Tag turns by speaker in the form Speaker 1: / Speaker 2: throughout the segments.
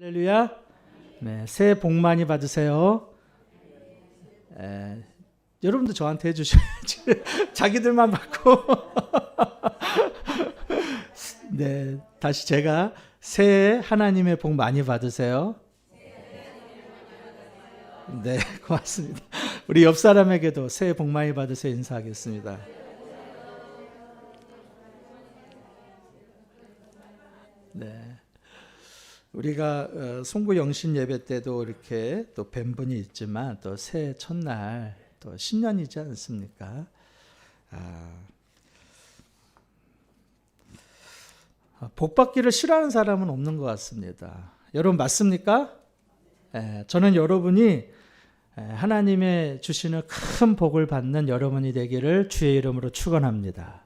Speaker 1: 할렐루야. 네, 새해 복 많이 받으세요. 여러분도 저한테 해주셔야지. 자기들만 받고. 네, 다시 제가 새해 하나님의 복 많이 받으세요. 네, 고맙습니다. 우리 옆 사람에게도 새해 복 많이 받으세요 인사하겠습니다. 네. 우리가 송구 영신 예배 때도 이렇게 또 뵌 분이 있지만 또 새해 첫날 또 신년이지 않습니까? 복 받기를 싫어하는 사람은 없는 것 같습니다. 여러분 맞습니까? 저는 여러분이 하나님의 주시는 큰 복을 받는 여러분이 되기를 주의 이름으로 축원합니다.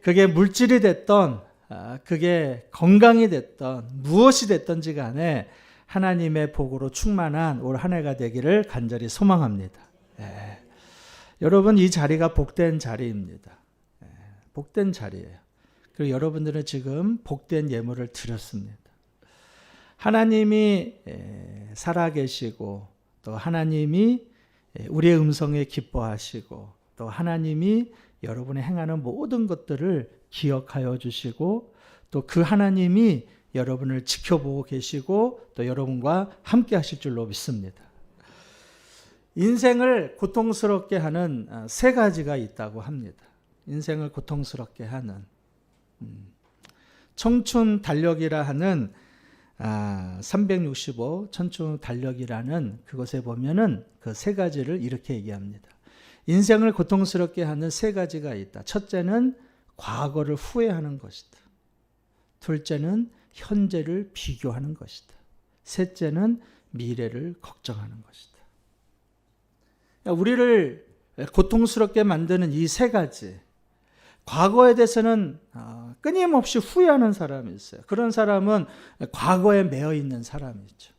Speaker 1: 그게 물질이 됐던 그게 건강이 됐던 무엇이 됐던지 간에 하나님의 복으로 충만한 올 한 해가 되기를 간절히 소망합니다. 여러분 이 자리가 복된 자리입니다. 복된 자리예요. 그리고 여러분들은 지금 복된 예물을 드렸습니다. 하나님이 살아계시고 또 하나님이 우리의 음성에 기뻐하시고 또 하나님이 여러분이 행하는 모든 것들을 기억하여 주시고 또 그 하나님이 여러분을 지켜보고 계시고 또 여러분과 함께 하실 줄로 믿습니다. 인생을 고통스럽게 하는 세 가지가 있다고 합니다. 인생을 고통스럽게 하는 청춘 달력이라 하는 365 청춘 달력이라는 그것에 보면은 그 세 가지를 이렇게 얘기합니다. 인생을 고통스럽게 하는 세 가지가 있다. 첫째는 과거를 후회하는 것이다. 둘째는 현재를 비교하는 것이다. 셋째는 미래를 걱정하는 것이다. 우리를 고통스럽게 만드는 이 세 가지, 과거에 대해서는 끊임없이 후회하는 사람이 있어요. 그런 사람은 과거에 매여 있는 사람이죠.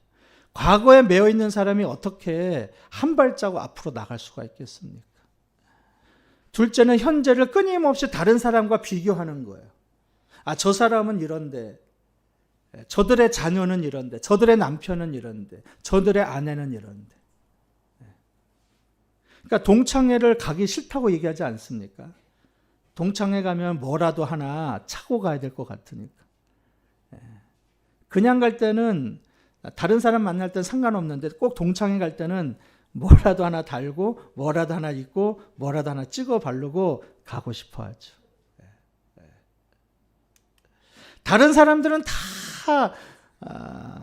Speaker 1: 과거에 매여 있는 사람이 어떻게 한 발자국 앞으로 나갈 수가 있겠습니까? 둘째는 현재를 끊임없이 다른 사람과 비교하는 거예요. 저 사람은 이런데, 저들의 자녀는 이런데, 저들의 남편은 이런데, 저들의 아내는 이런데. 그러니까 동창회를 가기 싫다고 얘기하지 않습니까? 동창회 가면 뭐라도 하나 차고 가야 될 것 같으니까. 그냥 갈 때는 다른 사람 만날 때는 상관없는데 꼭 동창회 갈 때는 뭐라도 하나 달고 뭐라도 하나 입고 뭐라도 하나 찍어 바르고 가고 싶어 하죠. 다른 사람들은 다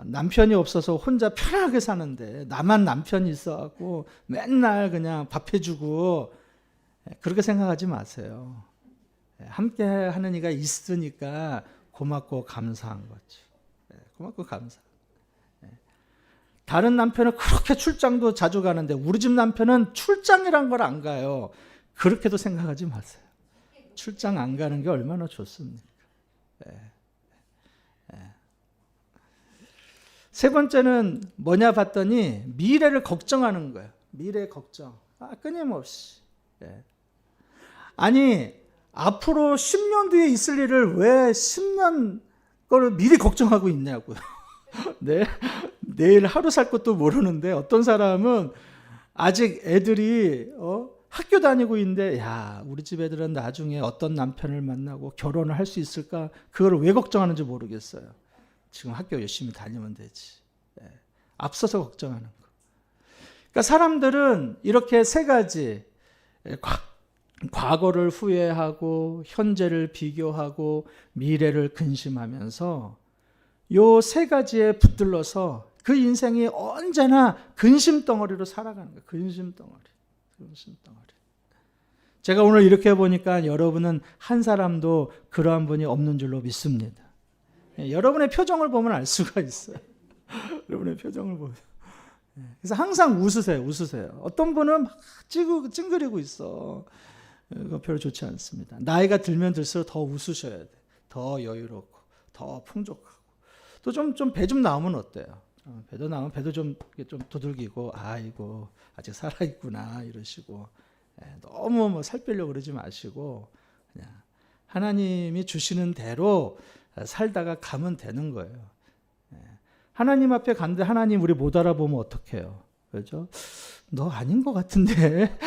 Speaker 1: 남편이 없어서 혼자 편하게 사는데 나만 남편이 있어갖고 맨날 그냥 밥 해주고 그렇게 생각하지 마세요. 함께 하는 이가 있으니까 고맙고 감사한 거죠. 고맙고 감사. 다른 남편은 그렇게 출장도 자주 가는데 우리 집 남편은 출장이란 걸 안 가요. 그렇게도 생각하지 마세요. 출장 안 가는 게 얼마나 좋습니까? 세 번째는 뭐냐 봤더니 미래를 걱정하는 거예요. 미래 걱정. 끊임없이. 아니 앞으로 10년 뒤에 있을 일을 왜 10년 거를 미리 걱정하고 있냐고요. 네? 내일 하루 살 것도 모르는데 어떤 사람은 아직 애들이 학교 다니고 있는데 야 우리 집 애들은 나중에 어떤 남편을 만나고 결혼을 할 수 있을까? 그걸 왜 걱정하는지 모르겠어요. 지금 학교 열심히 다니면 되지. 앞서서 걱정하는 거. 그러니까 사람들은 이렇게 세 가지 과거를 후회하고 현재를 비교하고 미래를 근심하면서 요 세 가지에 붙들러서 그 인생이 언제나 근심 덩어리로 살아가는 거예요. 근심 덩어리. 제가 오늘 이렇게 보니까 여러분은 한 사람도 그러한 분이 없는 줄로 믿습니다. 여러분의 표정을 보면 알 수가 있어요. 여러분의 표정을 보면. 그래서 항상 웃으세요. 어떤 분은 막 찡그리고 있어. 그거 별로 좋지 않습니다. 나이가 들면 들수록 더 웃으셔야 돼. 더 여유롭고, 더 풍족하고. 또 좀 배 좀 나오면 어때요? 배도 나오면 배도 좀 두들기고, 아이고, 아직 살아있구나, 이러시고. 너무 살 빼려고 그러지 마시고, 그냥 하나님이 주시는 대로 살다가 가면 되는 거예요. 하나님 앞에 갔는데 하나님 우리 못 알아보면 어떡해요? 그렇죠? 너 아닌 것 같은데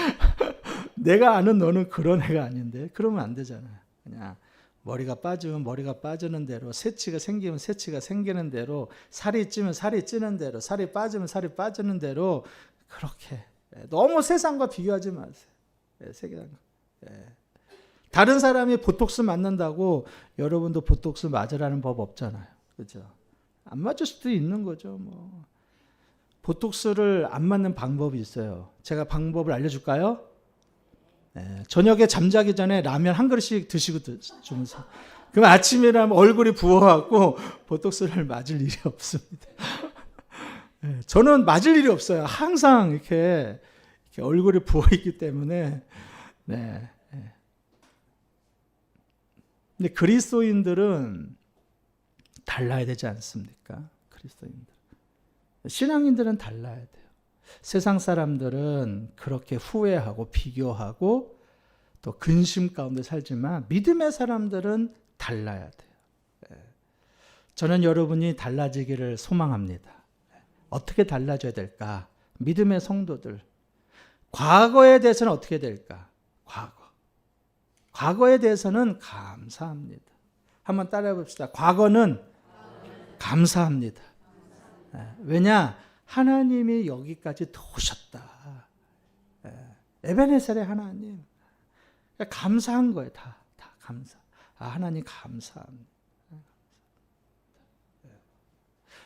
Speaker 1: 내가 아는 너는 그런 애가 아닌데 그러면 안 되잖아요. 그냥 머리가 빠지면 머리가 빠지는 대로, 새치가 생기면 새치가 생기는 대로, 살이 찌면 살이 찌는 대로, 살이 빠지면 살이 빠지는 대로 그렇게 너무 세상과 비교하지 마세요. 세상과. 다른 사람이 보톡스 맞는다고 여러분도 보톡스 맞으라는 법 없잖아요. 그렇죠? 안 맞을 수도 있는 거죠. 뭐. 보톡스를 안 맞는 방법이 있어요. 제가 방법을 알려줄까요? 저녁에 잠자기 전에 라면 한 그릇씩 드시고 주면서. 그럼 아침이라면 얼굴이 부어갖고 보톡스를 맞을 일이 없습니다. 저는 맞을 일이 없어요. 항상 이렇게 얼굴이 부어있기 때문에. 네. 근데 그리스도인들은 달라야 되지 않습니까? 그리스도인들. 신앙인들은 달라야 돼요. 세상 사람들은 그렇게 후회하고 비교하고 또 근심 가운데 살지만 믿음의 사람들은 달라야 돼요. 저는 여러분이 달라지기를 소망합니다. 어떻게 달라져야 될까? 믿음의 성도들. 과거에 대해서는 어떻게 될까? 과거에 대해서는 감사합니다. 한번 따라해 봅시다. 과거는 감사합니다. 왜냐? 하나님이 여기까지 도우셨다. 에베네셀의 하나님. 감사한 거예요. 다 감사. 하나님 감사합니다.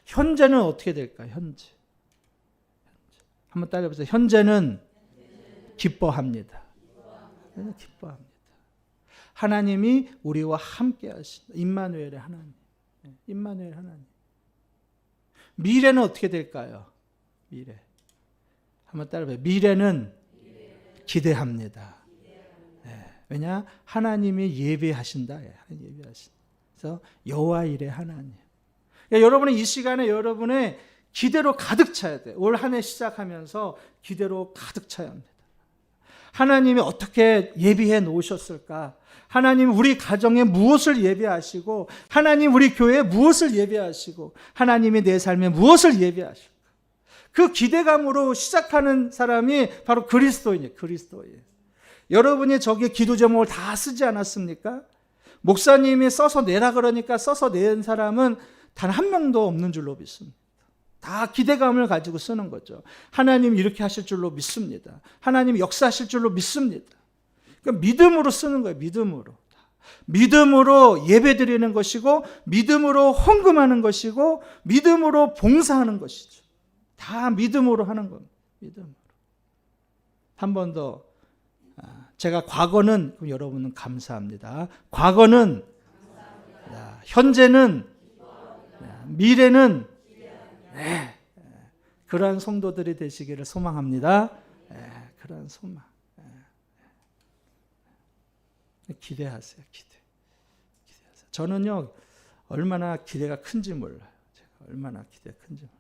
Speaker 1: 현재는 어떻게 될까요? 현재. 한번 따라해 보세요. 현재는 기뻐합니다. 기뻐합니다. 하나님이 우리와 함께 하신다. 임마누엘의 하나님. 임마누엘 하나님. 미래는 어떻게 될까요? 미래. 한번 따라해봐요. 미래는 기대합니다. 왜냐? 하나님이 예배하신다. 하나님 예배하신다. 그래서 여호와 일의 하나님. 그러니까 여러분은 이 시간에 여러분의 기대로 가득 차야 돼요. 올 한 해 시작하면서 기대로 가득 차야 합니다. 하나님이 어떻게 예비해 놓으셨을까? 하나님 우리 가정에 무엇을 예비하시고, 하나님 우리 교회에 무엇을 예비하시고, 하나님이 내 삶에 무엇을 예비하실까? 그 기대감으로 시작하는 사람이 바로 그리스도인이에요. 그리스도인. 여러분이 저기 기도 제목을 다 쓰지 않았습니까? 목사님이 써서 내라 그러니까 써서 낸 사람은 단 한 명도 없는 줄로 믿습니다. 다 기대감을 가지고 쓰는 거죠. 하나님 이렇게 하실 줄로 믿습니다. 하나님 역사하실 줄로 믿습니다. 그러니까 믿음으로 쓰는 거예요. 믿음으로 예배드리는 것이고, 믿음으로 헌금하는 것이고, 믿음으로 봉사하는 것이죠. 다 믿음으로 하는 겁니다. 믿음으로. 한 번 더. 제가 과거는, 그럼 여러분은 감사합니다. 과거는, 현재는, 미래는, 그러한 성도들이 되시기를 소망합니다. 그러한 소망. 기대하세요. 기대하세요. 저는요, 얼마나 기대가 큰지 몰라요. 제가 얼마나 기대가 큰지 몰라요.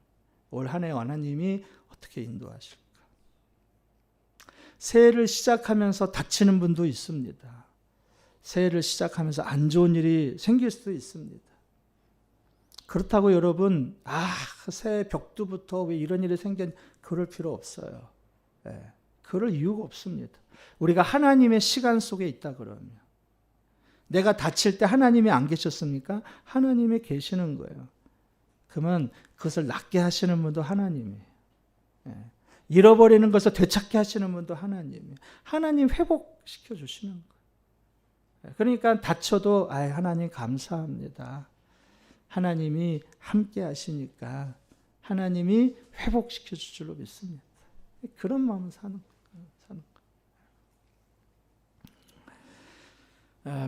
Speaker 1: 올 한 해 하나님이 어떻게 인도하실까? 새해를 시작하면서 다치는 분도 있습니다. 새해를 시작하면서 안 좋은 일이 생길 수도 있습니다. 그렇다고 여러분, 새해 벽두부터 왜 이런 일이 생긴, 그럴 필요 없어요. 그럴 이유가 없습니다. 우리가 하나님의 시간 속에 있다 그러면, 내가 다칠 때 하나님이 안 계셨습니까? 하나님이 계시는 거예요. 그러면 그것을 낫게 하시는 분도 하나님이에요. 잃어버리는 것을 되찾게 하시는 분도 하나님이에요. 하나님 회복시켜 주시는 거예요. 그러니까 다쳐도 하나님 감사합니다. 하나님이 함께 하시니까 하나님이 회복시켜 줄 줄로 믿습니다. 그런 마음을 사는 거예요.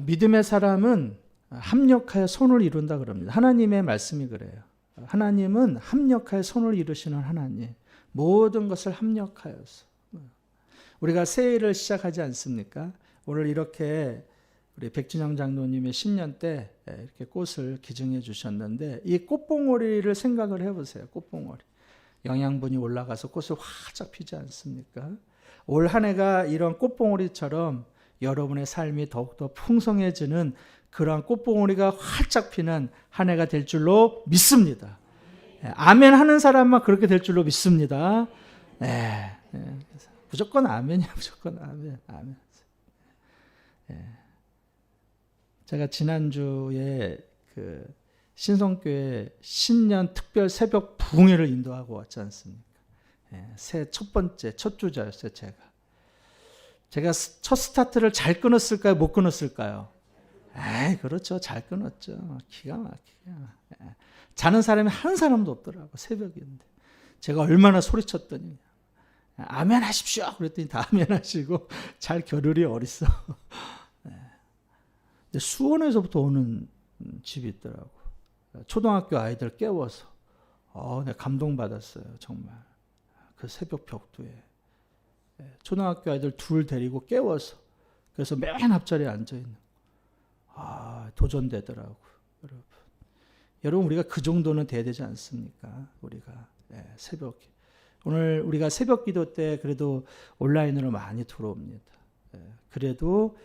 Speaker 1: 믿음의 사람은 합력하여 손을 이룬다 그럽니다. 하나님의 말씀이 그래요. 하나님은 합력하여 손을 이루시는 하나님. 모든 것을 합력하여서. 우리가 새해를 시작하지 않습니까? 오늘 이렇게 우리 백진영 장로님의 10년 때 이렇게 꽃을 기증해 주셨는데, 이 꽃봉오리를 생각을 해보세요. 꽃봉오리. 영양분이 올라가서 꽃을 활짝 피지 않습니까? 올 한 해가 이런 꽃봉오리처럼 여러분의 삶이 더욱더 풍성해지는 그러한 꽃봉오리가 활짝 피는 한 해가 될 줄로 믿습니다. 아멘 하는 사람만 그렇게 될 줄로 믿습니다. 무조건 아멘이야, 무조건 아멘. 아멘. 제가 지난주에 그 신성교회 신년 특별 새벽 부흥회를 인도하고 왔지 않습니까? 새해 첫 번째, 첫 주자였어요, 제가 첫 스타트를 잘 끊었을까요? 못 끊었을까요? 그렇죠. 잘 끊었죠. 기가 막히게. 자는 사람이 한 사람도 없더라고, 새벽인데. 제가 얼마나 소리쳤더니, 아멘 하십시오. 그랬더니 다 아멘 하시고, 잘 겨를이 어딨어. 근데 수원에서부터 오는 집이 있더라고. 초등학교 아이들 깨워서. 내가 감동받았어요, 정말. 그 새벽 벽두에. 초등학교 아이들 둘 데리고 깨워서. 그래서 맨 앞자리에 앉아있는. 도전되더라고, 여러분. 여러분, 우리가 그 정도는 돼야 되지 않습니까? 우리가. 새벽. 오늘 우리가 새벽 기도 때 그래도 온라인으로 많이 들어옵니다. 그래도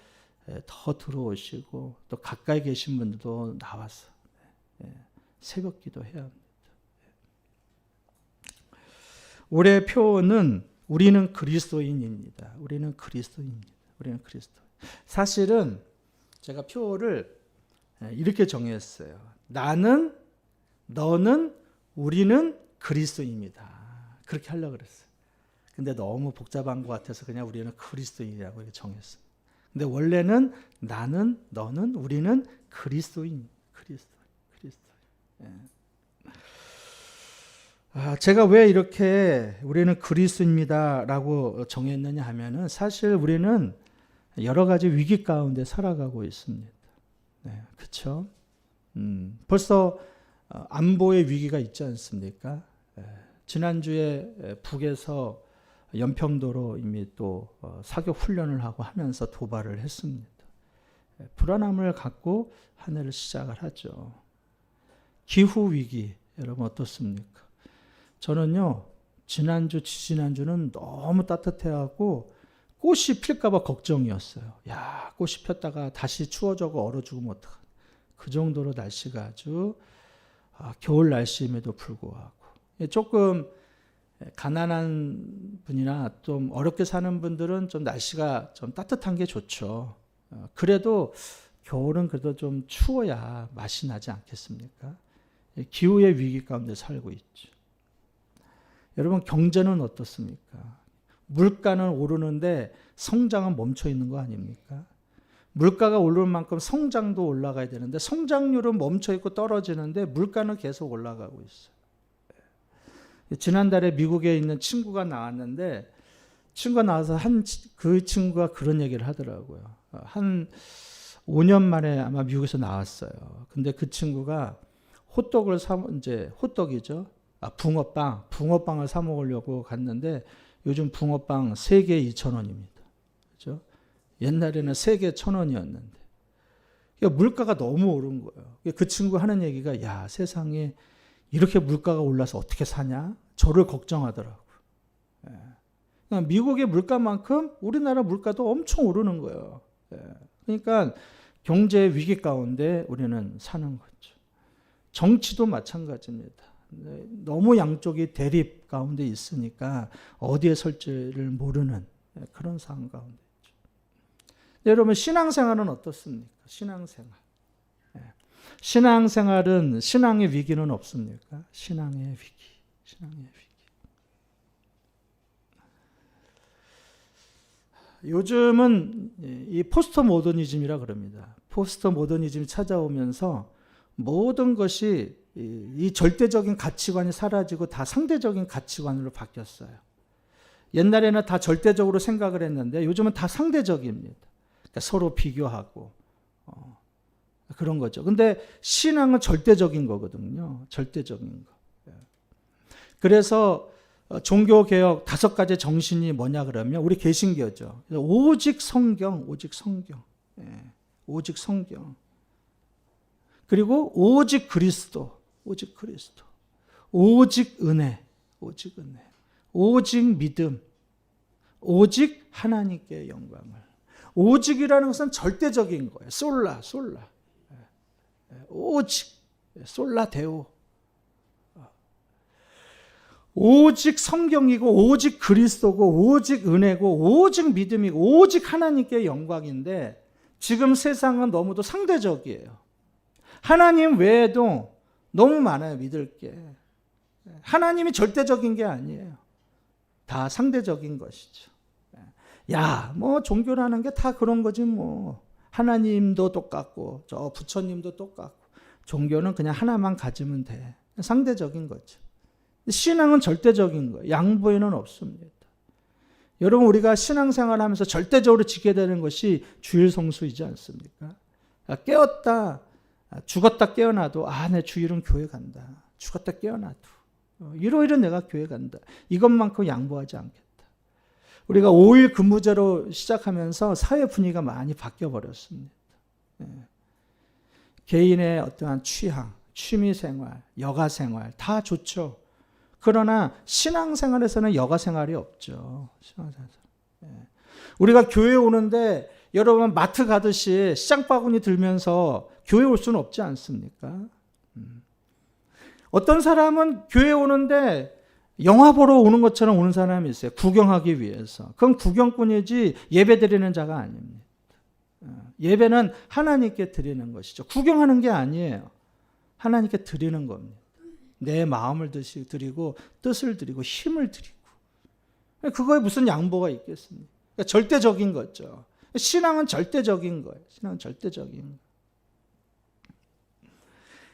Speaker 1: 더 들어오시고 또 가까이 계신 분들도 나와서 새벽 기도 해야 합니다. 올해 표어는 우리는 그리스도인입니다. 우리는 그리스도인입니다. 우리는 그리스도. 사실은 제가 표어를 이렇게 정했어요. 나는, 너는, 우리는 그리스도인입니다. 그렇게 하려고 그랬어요. 근데 너무 복잡한 것 같아서 그냥 우리는 그리스도인이라고 이렇게 정했어요. 근데 원래는 나는, 너는, 우리는 그리스도인. 제가 왜 이렇게 우리는 그리스도입니다라고 정했느냐 하면은 사실 우리는 여러 가지 위기 가운데 살아가고 있습니다. 그렇죠? 벌써 안보의 위기가 있지 않습니까? 지난주에 북에서 연평도로 이미 또 사격 훈련을 하고 하면서 도발을 했습니다. 불안함을 갖고 한 해를 시작을 하죠. 기후 위기 여러분 어떻습니까? 저는요 지난주 지지난주는 너무 따뜻해하고 꽃이 필까봐 걱정이었어요. 야, 꽃이 폈다가 다시 추워져고 얼어 죽으면 어떡하나. 그 정도로 날씨가 아주 겨울 날씨임에도 불구하고 조금 가난한 분이나 좀 어렵게 사는 분들은 좀 날씨가 좀 따뜻한 게 좋죠. 그래도 겨울은 그래도 좀 추워야 맛이 나지 않겠습니까? 기후의 위기 가운데 살고 있죠. 여러분 경제는 어떻습니까? 물가는 오르는데 성장은 멈춰 있는 거 아닙니까? 물가가 오르는 만큼 성장도 올라가야 되는데 성장률은 멈춰 있고 떨어지는데 물가는 계속 올라가고 있어요. 지난달에 미국에 있는 친구가 나왔는데 친구가 나와서 그 친구가 그런 얘기를 하더라고요. 한 5년 만에 아마 미국에서 나왔어요. 근데 그 친구가 호떡을 호떡이죠. 붕어빵을 사 먹으려고 갔는데 요즘 붕어빵 3개에 2,000원입니다. 그렇죠? 옛날에는 3개에 1,000원이었는데. 그러니까 물가가 너무 오른 거예요. 그 친구가 하는 얘기가 야, 세상에 이렇게 물가가 올라서 어떻게 사냐? 저를 걱정하더라고요. 그러니까 미국의 물가만큼 우리나라 물가도 엄청 오르는 거예요. 그러니까 경제 위기 가운데 우리는 사는 거죠. 정치도 마찬가지입니다. 너무 양쪽이 대립 가운데 있으니까 어디에 설지를 모르는 그런 상황 가운데 있죠. 여러분 신앙생활은 어떻습니까? 신앙생활은 신앙의 위기는 없습니까? 신앙의 위기. 요즘은 이 포스트 모더니즘이라 그럽니다. 포스트 모더니즘이 찾아오면서 모든 것이 이 절대적인 가치관이 사라지고 다 상대적인 가치관으로 바뀌었어요. 옛날에는 다 절대적으로 생각을 했는데 요즘은 다 상대적입니다. 그러니까 서로 비교하고 그런 거죠. 근데 신앙은 절대적인 거거든요. 절대적인 거. 그래서 종교개혁 5가지 정신이 뭐냐 그러면 우리 개신교죠. 오직 성경. 오직 성경. 그리고 오직 그리스도. 오직 은혜. 오직 믿음. 오직 하나님께 영광을. 오직이라는 것은 절대적인 거예요. 솔라. 오직 솔라 데오. 오직 성경이고 오직 그리스도고 오직 은혜고 오직 믿음이고 오직 하나님께 영광인데 지금 세상은 너무도 상대적이에요. 하나님 외에도 너무 많아요. 믿을 게. 하나님이 절대적인 게 아니에요. 다 상대적인 것이죠. 야, 뭐 종교라는 게 다 그런 거지 뭐. 하나님도 똑같고 저 부처님도 똑같고 종교는 그냥 하나만 가지면 돼. 상대적인 거죠. 신앙은 절대적인 거예요. 양보에는 없습니다. 여러분 우리가 신앙생활하면서 절대적으로 지켜야 되는 것이 주일 성수이지 않습니까? 깨었다 죽었다 깨어나도 내 주일은 교회 간다. 죽었다 깨어나도 일요일은 내가 교회 간다. 이것만큼 양보하지 않겠다. 우리가 5일 근무제로 시작하면서 사회 분위기가 많이 바뀌어버렸습니다. 개인의 어떠한 취향, 취미생활, 여가생활 다 좋죠. 그러나 신앙생활에서는 여가생활이 없죠. 우리가 교회에 오는데 여러분 마트 가듯이 시장 바구니 들면서 교회 올 수는 없지 않습니까? 어떤 사람은 교회 오는데 영화 보러 오는 것처럼 오는 사람이 있어요. 구경하기 위해서. 그건 구경꾼이지 예배 드리는 자가 아닙니다. 예배는 하나님께 드리는 것이죠. 구경하는 게 아니에요. 하나님께 드리는 겁니다. 내 마음을 드리고 뜻을 드리고 힘을 드리고. 그거에 무슨 양보가 있겠습니까? 그러니까 절대적인 거죠. 신앙은 절대적인 거예요. 신앙은 절대적인 거예요.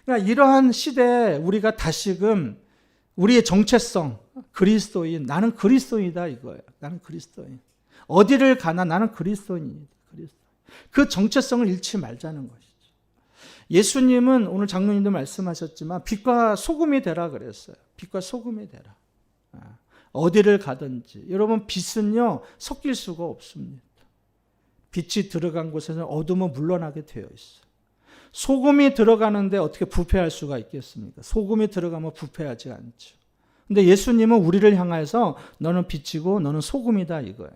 Speaker 1: 그러니까 이러한 시대에 우리가 다시금 우리의 정체성, 그리스도인, 나는 그리스도인이다 이거예요. 나는 그리스도인. 어디를 가나 나는 그리스도인이다. 그 정체성을 잃지 말자는 것이죠. 예수님은 오늘 장로님도 말씀하셨지만 빛과 소금이 되라 그랬어요. 빛과 소금이 되라. 어디를 가든지. 여러분 빛은요 섞일 수가 없습니다. 빛이 들어간 곳에는 어둠은 물러나게 되어 있어요. 소금이 들어가는데 어떻게 부패할 수가 있겠습니까? 소금이 들어가면 부패하지 않죠. 근데 예수님은 우리를 향해서 너는 빛이고 너는 소금이다 이거예요.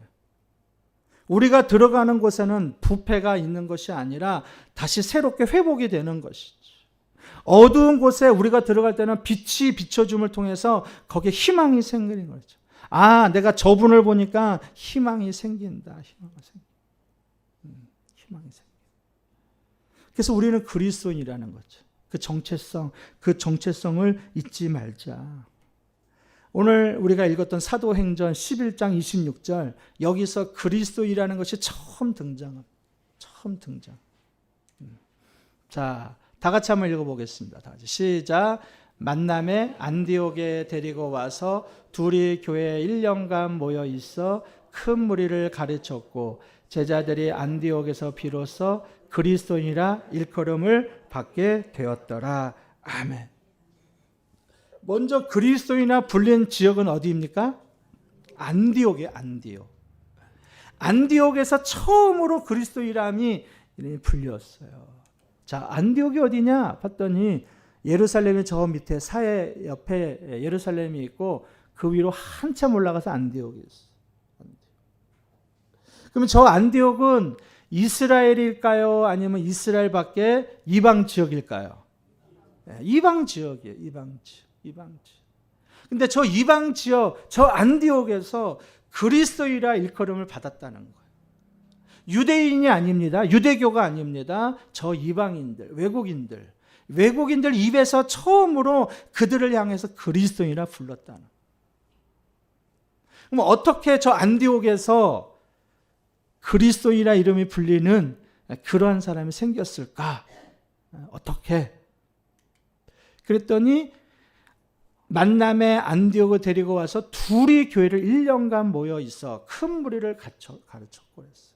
Speaker 1: 우리가 들어가는 곳에는 부패가 있는 것이 아니라 다시 새롭게 회복이 되는 것이죠. 어두운 곳에 우리가 들어갈 때는 빛이 비춰줌을 통해서 거기에 희망이 생기는 거죠. 내가 저분을 보니까 희망이 생긴다. 희망이 생긴다. 그래서 우리는 그리스도인이라는 거죠. 그 정체성을 잊지 말자. 오늘 우리가 읽었던 사도행전 11장 26절 여기서 그리스도인이라는 것이 처음 등장. 자, 다 같이 한번 읽어보겠습니다. 다 같이 시작. 만남에 안디옥에 데리고 와서 둘이 교회에 1년간 모여 있어 큰 무리를 가르쳤고 제자들이 안디옥에서 비로소 그리스도인이라 일컬음을 받게 되었더라. 아멘. 먼저 그리스도인이라 불린 지역은 어디입니까? 안디옥이에요. 안디옥에서 처음으로 그리스도인이람이 불렸어요. 자, 안디옥이 어디냐 봤더니 예루살렘의 저 밑에 사해 옆에 예루살렘이 있고 그 위로 한참 올라가서 안디옥이 있어요. 그러면 저 안디옥은 이스라엘일까요? 아니면 이스라엘 밖에 이방 지역일까요? 이방 지역이에요. 이방 지역. 근데 저 이방 지역, 저 안디옥에서 그리스도이라 일컬음을 받았다는 거예요. 유대인이 아닙니다. 유대교가 아닙니다. 저 이방인들, 외국인들 입에서 처음으로 그들을 향해서 그리스도이라 불렀다는 거예요. 그럼 어떻게 저 안디옥에서 그리스도이라 이름이 불리는 그러한 사람이 생겼을까? 어떻게? 그랬더니 만남에 안디옥을 데리고 와서 둘이 교회를 1년간 모여 있어 큰 무리를 가르쳤고 그랬어요.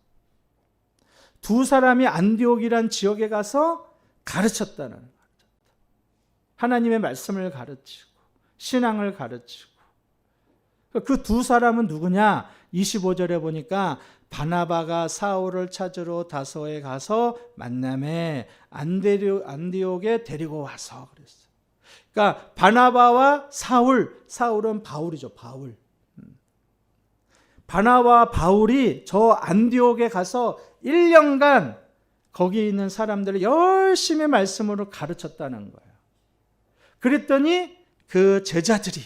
Speaker 1: 두 사람이 안디옥이란 지역에 가서 가르쳤다는 거예요. 하나님의 말씀을 가르치고 신앙을 가르치고. 그 두 사람은 누구냐? 25절에 보니까 바나바가 사울을 찾으러 다소에 가서 만남에 안디옥에 데리고 와서 그랬어요. 그러니까 바나바와 사울은 바울이죠. 바나바와 바울이 저 안디옥에 가서 1년간 거기 있는 사람들을 열심히 말씀으로 가르쳤다는 거예요. 그랬더니 그 제자들이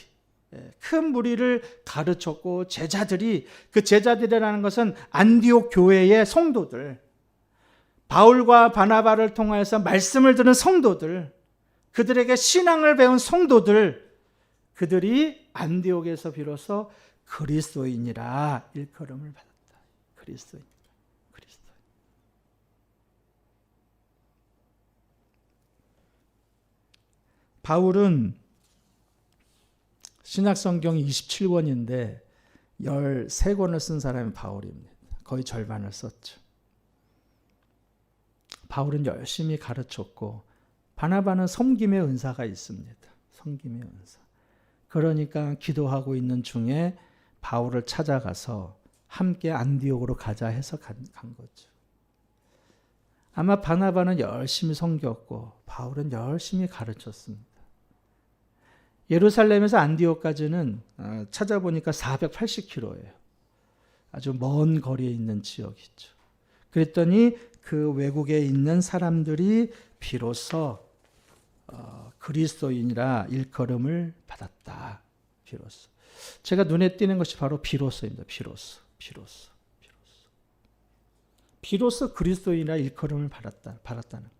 Speaker 1: 큰 무리를 가르쳤고 제자들이, 그 제자들이라는 것은 안디옥 교회의 성도들, 바울과 바나바를 통해서 말씀을 들은 성도들, 그들에게 신앙을 배운 성도들, 그들이 안디옥에서 비로소 그리스도인이라 일컬음을 받았다. 그리스도인. 바울은 신약성경이 27권인데 13권을 쓴 사람이 바울입니다. 거의 절반을 썼죠. 바울은 열심히 가르쳤고 바나바는 섬김의 은사가 있습니다. 섬김의 은사. 그러니까 기도하고 있는 중에 바울을 찾아가서 함께 안디옥으로 가자 해서 간 거죠. 아마 바나바는 열심히 섬겼고 바울은 열심히 가르쳤습니다. 예루살렘에서 안디옥까지는 찾아보니까 480km예요. 아주 먼 거리에 있는 지역이죠. 그랬더니 그 외국에 있는 사람들이 비로소 그리스도인이라 일컬음을 받았다. 비로소. 제가 눈에 띄는 것이 바로 비로소입니다. 비로소 그리스도인이라 일컬음을 받았다는 것.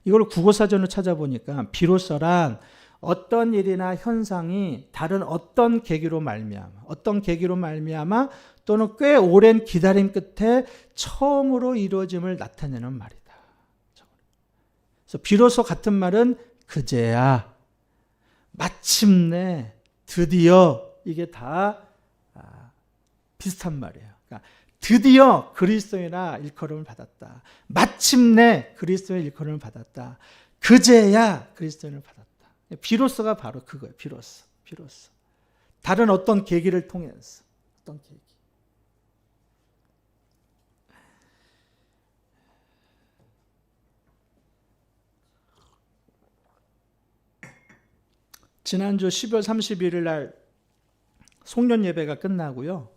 Speaker 1: 이걸 국어사전을 찾아보니까 비로소란 어떤 일이나 현상이 다른 어떤 계기로 말미암아 또는 꽤 오랜 기다림 끝에 처음으로 이루어짐을 나타내는 말이다. 그래서 비로소 같은 말은 그제야, 마침내, 드디어, 이게 다 비슷한 말이에요. 그러니까 드디어 그리스도인이라 일컬음을 받았다. 마침내 그리스도의 일컬음을 받았다. 그제야 그리스도인을 받았다. 비로소가 바로 그거예요. 비로소. 다른 어떤 계기를 통해서. 어떤 계기. 지난주 12월 31일 날 송년 예배가 끝나고요.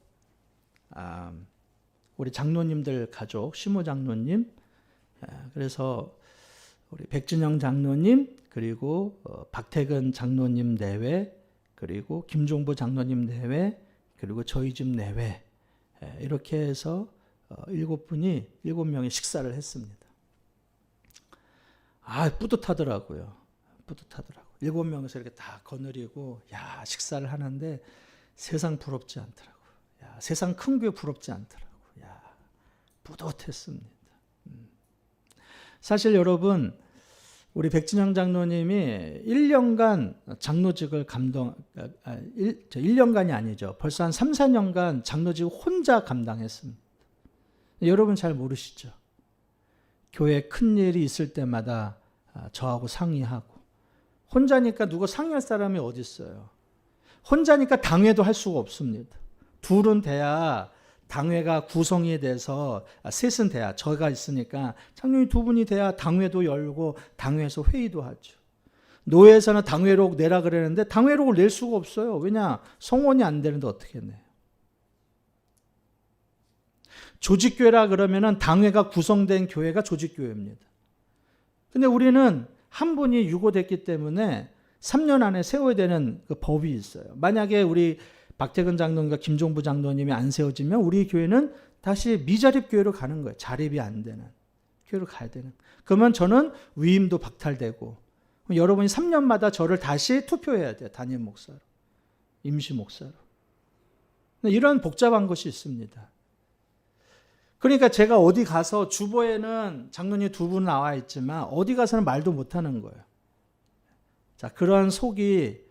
Speaker 1: 우리 장로님들 가족, 시모 장로님, 그래서 우리 백진영 장로님, 그리고 박태근 장로님 내외, 그리고 김종부 장로님 내외, 그리고 저희 집 내외, 이렇게 해서 7명이 식사를 했습니다. 뿌듯하더라고요. 7명에서 이렇게 다 거느리고 식사를 하는데 세상 부럽지 않더라고요. 세상 큰 교회 부럽지 않더라고요. 뿌듯했습니다. 사실 여러분, 우리 백진영 장로님이 1년간 장로직을 1년간이 아니죠. 벌써 한 3, 4년간 장로직을 혼자 감당했습니다. 여러분 잘 모르시죠? 교회 큰 일이 있을 때마다 저하고 상의하고, 혼자니까 누구 상의할 사람이 어디 있어요? 혼자니까 당회도 할 수가 없습니다. 둘은 돼야 당회가 구성이 돼서, 셋은 돼야, 저가 있으니까 장로님 2분이 돼야 당회도 열고 당회에서 회의도 하죠. 노회에서는 당회록 내라 그랬는데 당회록을 낼 수가 없어요. 왜냐? 성원이 안 되는데 어떻게 내요? 조직교회라 그러면은 당회가 구성된 교회가 조직교회입니다. 근데 우리는 한 분이 유고됐기 때문에 3년 안에 세워야 되는 그 법이 있어요. 만약에 우리 박태근 장로님과 김종부 장로님이 안 세워지면 우리 교회는 다시 미자립 교회로 가는 거예요. 자립이 안 되는 교회로 가야 되는. 그러면 저는 위임도 박탈되고, 여러분이 3년마다 저를 다시 투표해야 돼요. 담임 목사로, 임시 목사로. 이런 복잡한 것이 있습니다. 그러니까 제가 어디 가서, 주보에는 장로님 2분 나와 있지만 어디 가서는 말도 못하는 거예요. 자, 그러한 속이,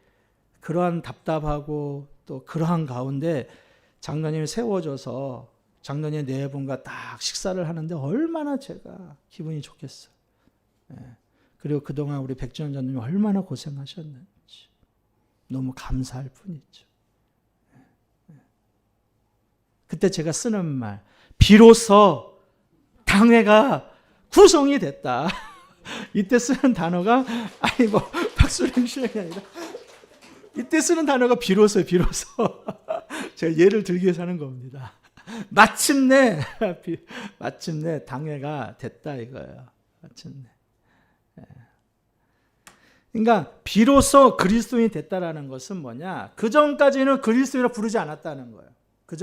Speaker 1: 그러한 답답하고 또 그러한 가운데 장로님이 세워져서 장로님 4분과 딱 식사를 하는데 얼마나 제가 기분이 좋겠어요. 그리고 그동안 우리 백지원 장로님 얼마나 고생하셨는지 너무 감사할 뿐이죠. 그때 제가 쓰는 말, 비로소 당회가 구성이 됐다. 이때 쓰는 단어가, 박수령 신령이 아니라, 이때 쓰는 단어가 비로소예요. 비로소. 제가 예를 들기 위해서 하는 겁니다. 마침내 당회가 됐다 이거예요. 마침내. 그러니까 비로소 그리스도인이 됐다라는 것은 뭐냐? 그 전까지는 그리스도인이라 부르지 않았다는 거예요. 그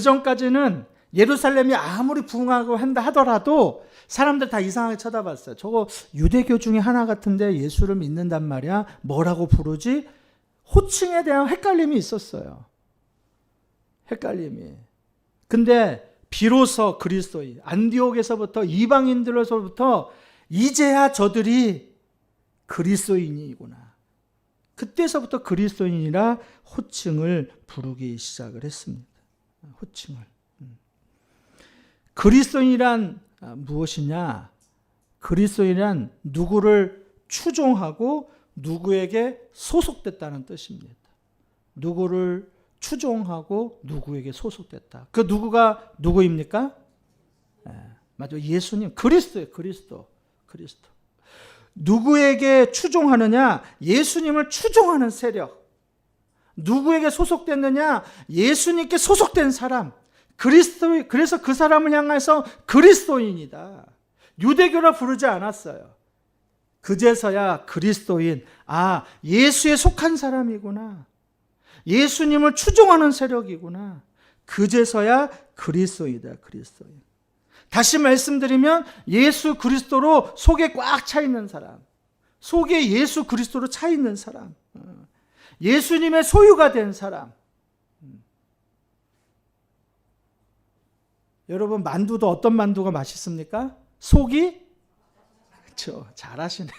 Speaker 1: 전까지는 예루살렘이 아무리 부흥하고 한다 하더라도 사람들 다 이상하게 쳐다봤어요. 저거 유대교 중에 하나 같은데 예수를 믿는단 말이야. 뭐라고 부르지? 호칭에 대한 헷갈림이 있었어요. 헷갈림이. 근데 비로소 그리스도인, 안디옥에서부터 이방인들로서부터 이제야 저들이 그리스도인이구나. 그때서부터 그리스도인이라 호칭을 부르기 시작을 했습니다. 호칭을. 그리스도인이란 무엇이냐? 그리스도인이란 누구를 추종하고 누구에게 소속됐다는 뜻입니다. 누구를 추종하고 누구에게 소속됐다. 그 누구가 누구입니까? 맞아요. 예수님, 그리스도예요. 그리스도. 누구에게 추종하느냐? 예수님을 추종하는 세력. 누구에게 소속됐느냐? 예수님께 소속된 사람. 그리스도, 그래서 그 사람을 향해서 그리스도인이다. 유대교라 부르지 않았어요. 그제서야 그리스도인, 예수에 속한 사람이구나. 예수님을 추종하는 세력이구나. 그제서야 그리스도이다. 그리스도인. 다시 말씀드리면 예수 그리스도로 속에 꽉 차 있는 사람, 속에 예수 그리스도로 차 있는 사람, 예수님의 소유가 된 사람. 여러분, 만두도 어떤 만두가 맛있습니까? 속이, 그렇죠, 잘하시네.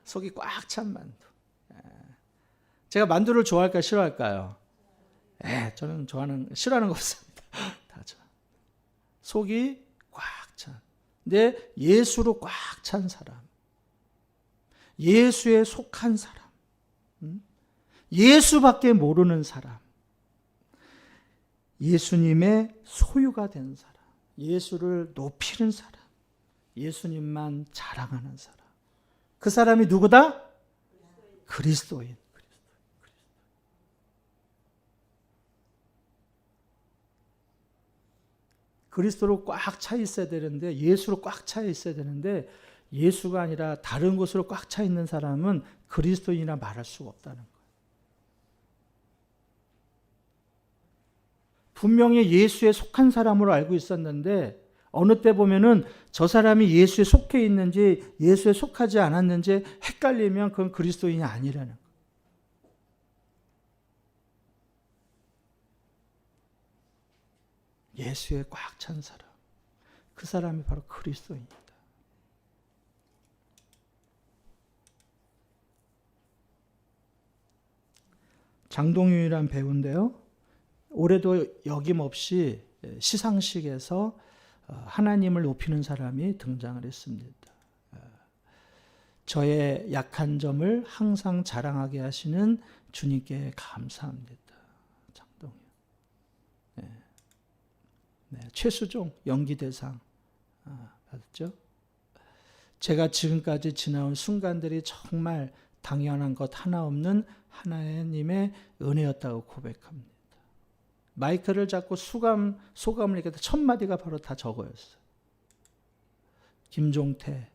Speaker 1: 속이 꽉 찬 만두. 제가 만두를 좋아할까요, 싫어할까요? 저는 싫어하는 거 없습니다. 다 좋아. 속이 꽉 찬. 근데 예수로 꽉 찬 사람. 예수에 속한 사람. 예수밖에 모르는 사람. 예수님의 소유가 된 사람. 예수를 높이는 사람. 예수님만 자랑하는 사람. 그 사람이 누구다? 그리스도인. 그리스도로 꽉 차 있어야 되는데, 예수로 꽉 차 있어야 되는데, 예수가 아니라 다른 것으로 꽉 차 있는 사람은 그리스도인이라 말할 수가 없다는 거예요. 분명히 예수에 속한 사람으로 알고 있었는데 어느 때 보면은 저 사람이 예수에 속해 있는지 예수에 속하지 않았는지 헷갈리면 그건 그리스도인이 아니라는 거예요. 예수에 꽉 찬 사람, 그 사람이 바로 그리스도인이다. 장동윤이란 배우인데요, 올해도 여김없이 시상식에서 하나님을 높이는 사람이 등장을 했습니다. 저의 약한 점을 항상 자랑하게 하시는 주님께 감사합니다. 장동윤. 최수종 연기대상 받았죠. 제가 지금까지 지나온 순간들이 정말 당연한 것 하나 없는 하나님의 은혜였다고 고백합니다. 마이크를 잡고 소감을 얘기해도 첫 마디가 바로 다 저거였어요. 김종태,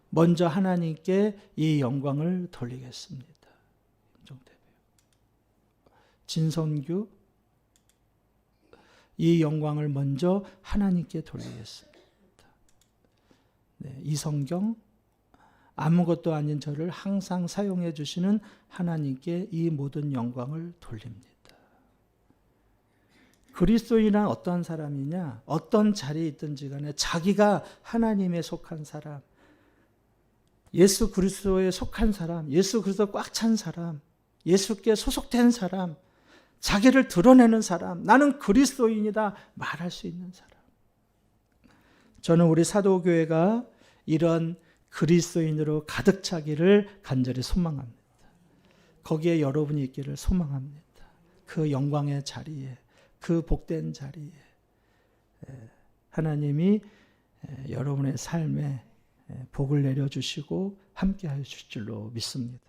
Speaker 1: 먼저 하나님께 이 영광을 돌리겠습니다. 김종태 배우. 진선규, 이 영광을 먼저 하나님께 돌리겠습니다. 이성경, 아무것도 아닌 저를 항상 사용해 주시는 하나님께 이 모든 영광을 돌립니다. 그리스도인은 어떤 사람이냐? 어떤 자리에 있든지 간에 자기가 하나님에 속한 사람, 예수 그리스도에 속한 사람, 예수 그리스도 꽉 찬 사람, 예수께 소속된 사람, 자기를 드러내는 사람, 나는 그리스도인이다 말할 수 있는 사람. 저는 우리 사도교회가 이런 그리스도인으로 가득 차기를 간절히 소망합니다. 거기에 여러분이 있기를 소망합니다. 그 영광의 자리에, 그 복된 자리에 하나님이 여러분의 삶에 복을 내려주시고 함께하여 주실 줄로 믿습니다.